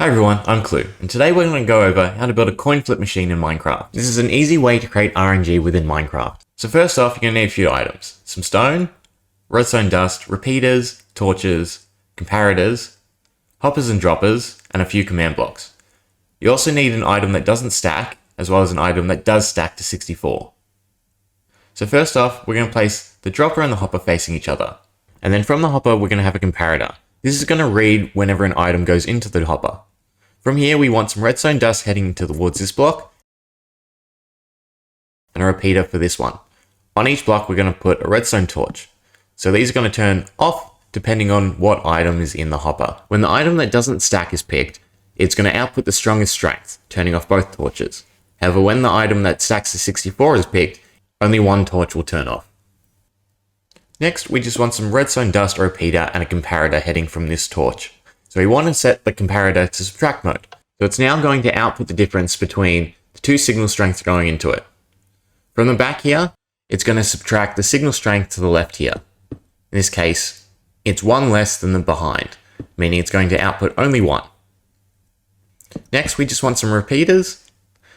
Hi everyone, I'm Kloo, and today we're going to go over how to build a coin flip machine in Minecraft. This is an easy way to create RNG within Minecraft. So first off, you're going to need a few items. Some stone, redstone dust, repeaters, torches, comparators, hoppers and droppers, and a few command blocks. You also need an item that doesn't stack, as well as an item that does stack to 64. So first off, we're going to place the dropper and the hopper facing each other. And then from the hopper, we're going to have a comparator. This is going to read whenever an item goes into the hopper. From here, we want some redstone dust heading towards this block, and a repeater for this one. On each block, we're going to put a redstone torch. So these are going to turn off depending on what item is in the hopper. When the item that doesn't stack is picked, it's going to output the strongest strength, turning off both torches. However, when the item that stacks to 64 is picked, only one torch will turn off. Next, we just want some redstone dust, a repeater, and a comparator heading from this torch. So we want to set the comparator to subtract mode. So it's now going to output the difference between the two signal strengths going into it. From the back here, it's going to subtract the signal strength to the left here. In this case, it's one less than the behind, meaning it's going to output only one. Next, we just want some repeaters,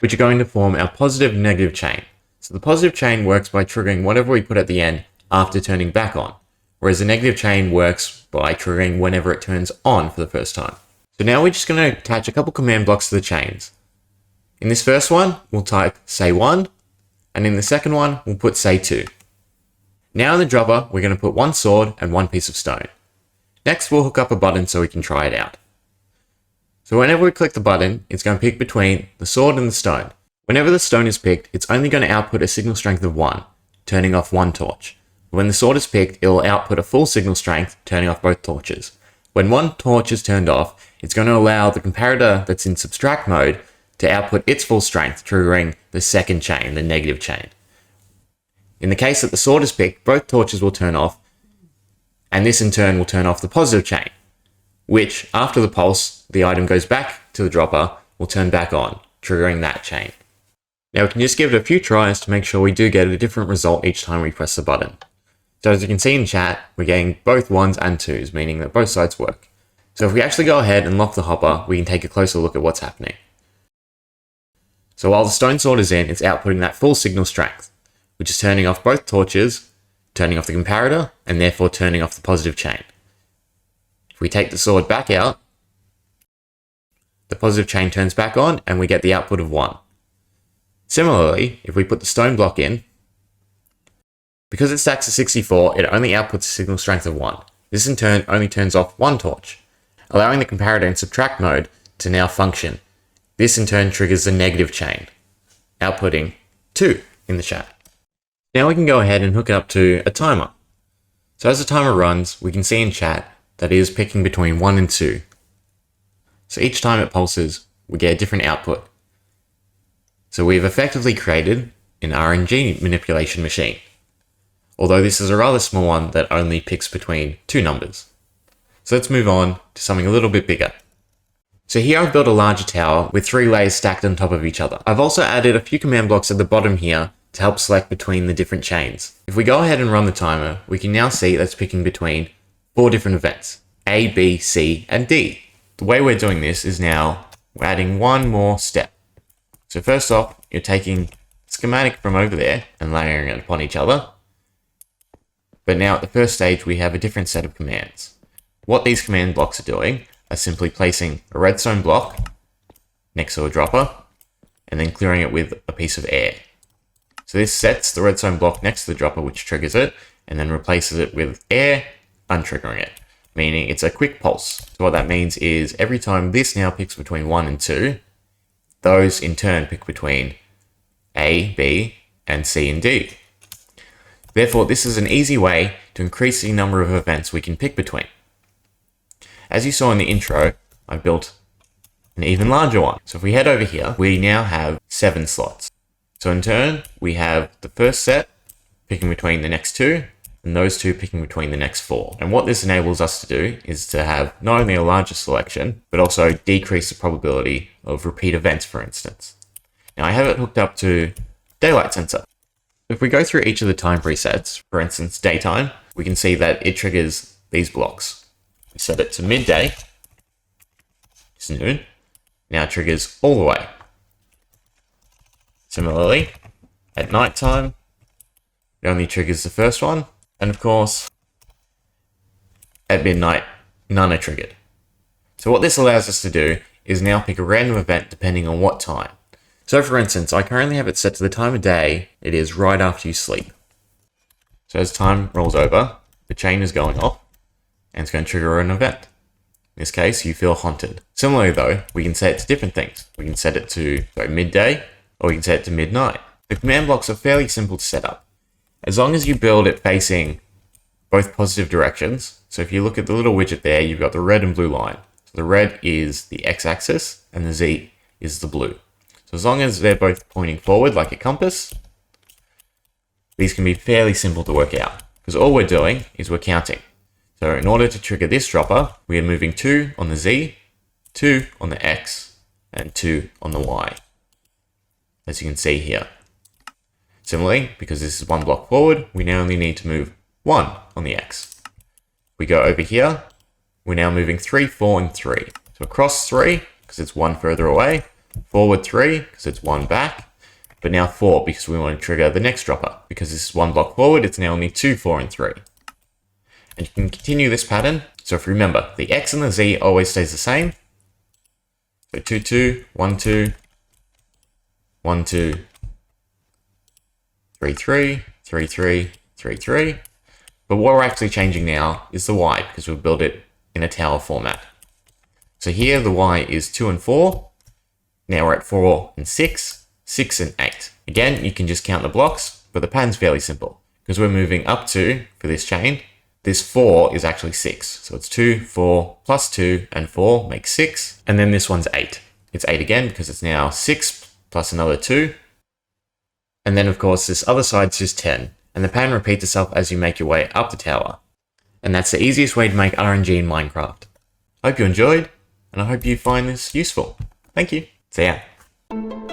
which are going to form our positive and negative chain. So the positive chain works by triggering whatever we put at the end after turning back on, whereas the negative chain works by triggering whenever it turns on for the first time. So now we're just going to attach a couple command blocks to the chains. In this first one, we'll type say1, and in the second one, we'll put say2. Now in the dropper, we're going to put one sword and one piece of stone. Next, we'll hook up a button so we can try it out. So whenever we click the button, it's going to pick between the sword and the stone. Whenever the stone is picked, it's only going to output a signal strength of 1, turning off one torch. When the sword is picked, it will output a full signal strength, turning off both torches. When one torch is turned off, it's going to allow the comparator that's in subtract mode to output its full strength, triggering the second chain, the negative chain. In the case that the sword is picked, both torches will turn off, and this in turn will turn off the positive chain, which, after the pulse, the item goes back to the dropper, will turn back on, triggering that chain. Now we can just give it a few tries to make sure we do get a different result each time we press the button. So as you can see in chat, we're getting both 1s and 2s, meaning that both sides work. So if we actually go ahead and lock the hopper, we can take a closer look at what's happening. So while the stone sword is in, it's outputting that full signal strength, which is turning off both torches, turning off the comparator, and therefore turning off the positive chain. If we take the sword back out, the positive chain turns back on, and we get the output of 1. Similarly, if we put the stone block in, because it stacks to 64, it only outputs a signal strength of 1. This in turn only turns off one torch, allowing the comparator in subtract mode to now function. This in turn triggers the negative chain, outputting 2 in the chat. Now we can go ahead and hook it up to a timer. So as the timer runs, we can see in chat that it is picking between 1 and 2. So each time it pulses, we get a different output. So we've effectively created an RNG manipulation machine, although this is a rather small one that only picks between 2 numbers. So let's move on to something a little bit bigger. So here I've built a larger tower with 3 layers stacked on top of each other. I've also added a few command blocks at the bottom here to help select between the different chains. If we go ahead and run the timer, we can now see that's picking between 4 different events: A, B, C, and D. The way we're doing this is now we're adding one more step. So first off, you're taking schematic from over there and layering it upon each other. But now at the first stage, we have a different set of commands. What these command blocks are doing are simply placing a redstone block next to a dropper and then clearing it with a piece of air. So this sets the redstone block next to the dropper, which triggers it, and then replaces it with air, untriggering it, meaning it's a quick pulse. So what that means is every time this now picks between 1 and 2, those in turn pick between A, B, and C and D. Therefore, this is an easy way to increase the number of events we can pick between. As you saw in the intro, I built an even larger one. So if we head over here, we now have 7 slots. So in turn, we have the first set picking between the next 2, and those 2 picking between the next 4. And what this enables us to do is to have not only a larger selection, but also decrease the probability of repeat events, for instance. Now I have it hooked up to daylight sensor. If we go through each of the time presets, for instance, daytime, we can see that it triggers these blocks. We set it to midday, it's noon, now it triggers all the way. Similarly, at night time, it only triggers the first one, and of course, at midnight, none are triggered. So what this allows us to do is now pick a random event depending on what time. So for instance, I currently have it set to the time of day it is right after you sleep. So as time rolls over, the chain is going off, and it's going to trigger an event. In this case, you feel haunted. Similarly though, we can set it to different things. We can set it to midday, or we can set it to midnight. The command blocks are fairly simple to set up. As long as you build it facing both positive directions, so if you look at the little widget there, you've got the red and blue line. So the red is the x-axis, and the z is the blue. So as long as they're both pointing forward like a compass, these can be fairly simple to work out, because all we're doing is we're counting. So in order to trigger this dropper, we are moving 2 on the z, 2 on the x, and 2 on the y, as you can see here. Similarly, because this is one block forward, we now only need to move 1 on the x. We go over here, we're now moving 3, 4, and 3. So across 3, because it's 1 further away, forward 3, because it's 1 back, but now 4, because we want to trigger the next dropper. Because this is 1 block forward, it's now only 2, 4, and 3. And you can continue this pattern. So if you remember, the x and the z always stays the same. So 2, 2, 1, 2, 1, 2, 3, 3, 3, 3, 3, 3. But what we're actually changing now is the y, because we've built it in a tower format. So here the y is 2 and 4. Now we're at 4 and 6, 6 and 8. Again, you can just count the blocks, but the pattern's fairly simple. Because we're moving up to, for this chain, this 4 is actually 6. So it's 2, 4, plus 2, and 4 makes 6. And then this one's 8. It's 8 again, because it's now 6 plus another 2. And then of course this other side's just 10. And the pattern repeats itself as you make your way up the tower. And that's the easiest way to make RNG in Minecraft. I hope you enjoyed, and I hope you find this useful. Thank you. See ya.